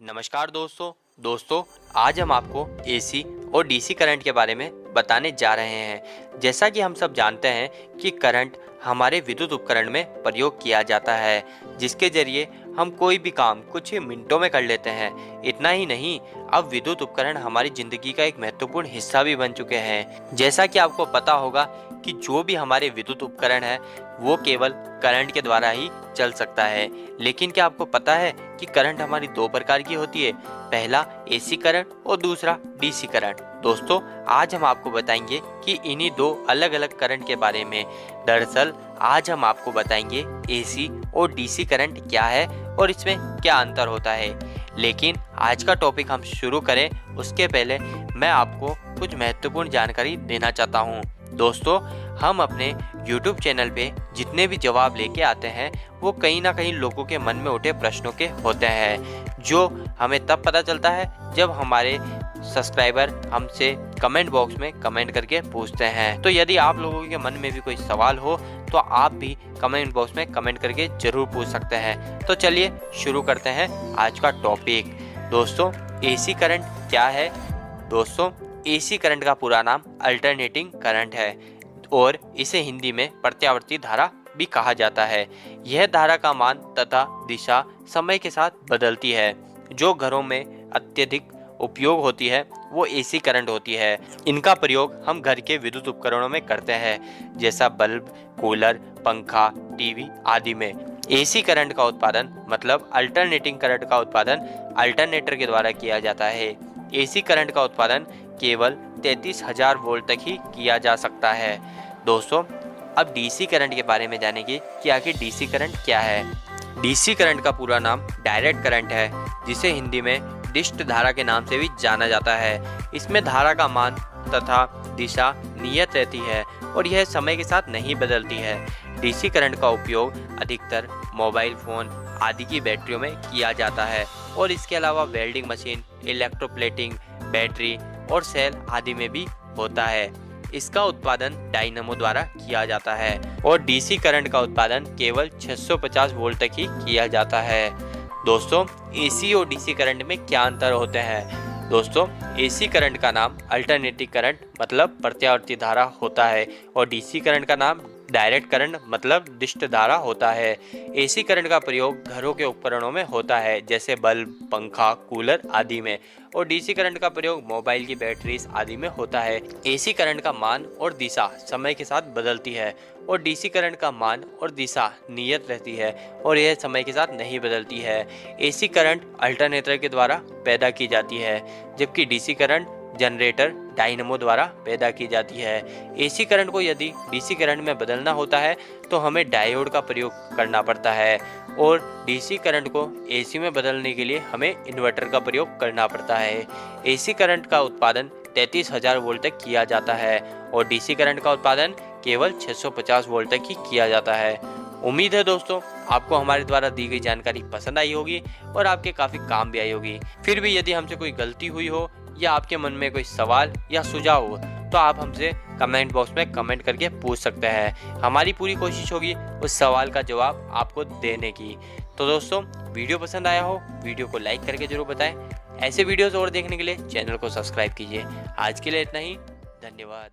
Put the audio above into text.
नमस्कार दोस्तों आज हम आपको एसी और डीसी करंट के बारे में बताने जा रहे हैं। जैसा कि हम सब जानते हैं कि करंट हमारे विद्युत उपकरण में प्रयोग किया जाता है, जिसके जरिए हम कोई भी काम कुछ ही मिनटों में कर लेते हैं। इतना ही नहीं, अब विद्युत उपकरण हमारी जिंदगी का एक महत्वपूर्ण हिस्सा भी बन चुके हैं। जैसा कि आपको पता होगा कि जो भी हमारे विद्युत उपकरण है वो केवल करंट के द्वारा ही चल सकता है। लेकिन क्या आपको पता है कि करंट हमारी दो प्रकार की होती है, पहला एसी करंट और दूसरा डीसी करंट। दोस्तों आज हम आपको बताएंगे कि इन्हीं दो अलग अलग करंट के बारे में। दरअसल आज हम आपको बताएंगे एसी और डीसी करंट क्या है और इसमें क्या अंतर होता है। लेकिन आज का टॉपिक हम शुरू करें उसके पहले मैं आपको कुछ महत्वपूर्ण जानकारी देना चाहता हूँ। दोस्तों हम अपने YouTube चैनल पे जितने भी जवाब लेके आते हैं वो कहीं ना कहीं लोगों के मन में उठे प्रश्नों के होते हैं, जो हमें तब पता चलता है जब हमारे सब्सक्राइबर हमसे कमेंट बॉक्स में कमेंट करके पूछते हैं। तो यदि आप लोगों के मन में भी कोई सवाल हो तो आप भी कमेंट बॉक्स में कमेंट करके जरूर पूछ सकते हैं। तो चलिए शुरू करते हैं आज का टॉपिक। दोस्तों एसी करंट क्या है? दोस्तों एसी करंट का पूरा नाम अल्टरनेटिंग करंट है और इसे हिंदी में प्रत्यावर्ती धारा भी कहा जाता है। यह धारा का मान तथा दिशा समय के साथ बदलती है। जो घरों में अत्यधिक उपयोग होती है वो एसी करंट होती है। इनका प्रयोग हम घर के विद्युत उपकरणों में करते हैं, जैसा बल्ब, कूलर, पंखा, टीवी आदि में। एसी करंट का उत्पादन मतलब अल्टरनेटिंग करंट का उत्पादन अल्टरनेटर के द्वारा किया जाता है। एसी करंट का उत्पादन केवल 33,000 वोल्ट तक ही किया जा सकता है। दोस्तों अब डीसी करंट के बारे में जानेंगे कि आखिर डीसी करंट क्या है। डीसी करंट का पूरा नाम डायरेक्ट करंट है, जिसे हिंदी में डिस्ट धारा के नाम से भी जाना जाता है। इसमें धारा का मान तथा दिशा नियत रहती है और यह समय के साथ नहीं बदलती है। डीसी करंट का उपयोग अधिकतर मोबाइल फोन आदि की बैटरियों में किया जाता है और इसके अलावा वेल्डिंग मशीन, इलेक्ट्रोप्लेटिंग, बैटरी और सेल आदि में भी होता है। इसका उत्पादन डायनेमो द्वारा किया जाता है और डीसी करंट का उत्पादन केवल 650 वोल्ट तक ही किया जाता है। दोस्तों एसी और डीसी करंट में क्या अंतर होते हैं? दोस्तों एसी करंट का नाम अल्टरनेटिंग करंट मतलब प्रत्यावर्ती धारा होता है और डीसी करंट का नाम डायरेक्ट करंट मतलब डिस्ट धारा होता है। एसी करंट का प्रयोग घरों के उपकरणों में होता है, जैसे बल्ब, पंखा, कूलर आदि में, और डीसी करंट का प्रयोग मोबाइल की बैटरीज आदि में होता है। एसी करंट का मान और दिशा समय के साथ बदलती है और डीसी करंट का मान और दिशा नियत रहती है और यह समय के साथ नहीं बदलती है। एसी करंट अल्टरनेटर के द्वारा पैदा की जाती है, जबकि डीसी करंट जनरेटर डायनेमो द्वारा पैदा की जाती है। एसी करंट को यदि डीसी करंट में बदलना होता है तो हमें डायोड का प्रयोग करना पड़ता है और डीसी करंट को एसी में बदलने के लिए हमें इन्वर्टर का प्रयोग करना पड़ता है। एसी करंट का उत्पादन 33,000 वोल्ट तक किया जाता है और डीसी करंट का उत्पादन केवल 650 वोल्ट तक ही किया जाता है। उम्मीद है दोस्तों आपको हमारे द्वारा दी गई जानकारी पसंद आई होगी और आपके काफ़ी काम भी आई होगी। फिर भी यदि हमसे कोई गलती हुई हो या आपके मन में कोई सवाल या सुझाव हो तो आप हमसे कमेंट बॉक्स में कमेंट करके पूछ सकते हैं। हमारी पूरी कोशिश होगी उस सवाल का जवाब आपको देने की। तो दोस्तों वीडियो पसंद आया हो वीडियो को लाइक करके जरूर बताएं। ऐसे वीडियोस और देखने के लिए चैनल को सब्सक्राइब कीजिए। आज के लिए इतना ही, धन्यवाद।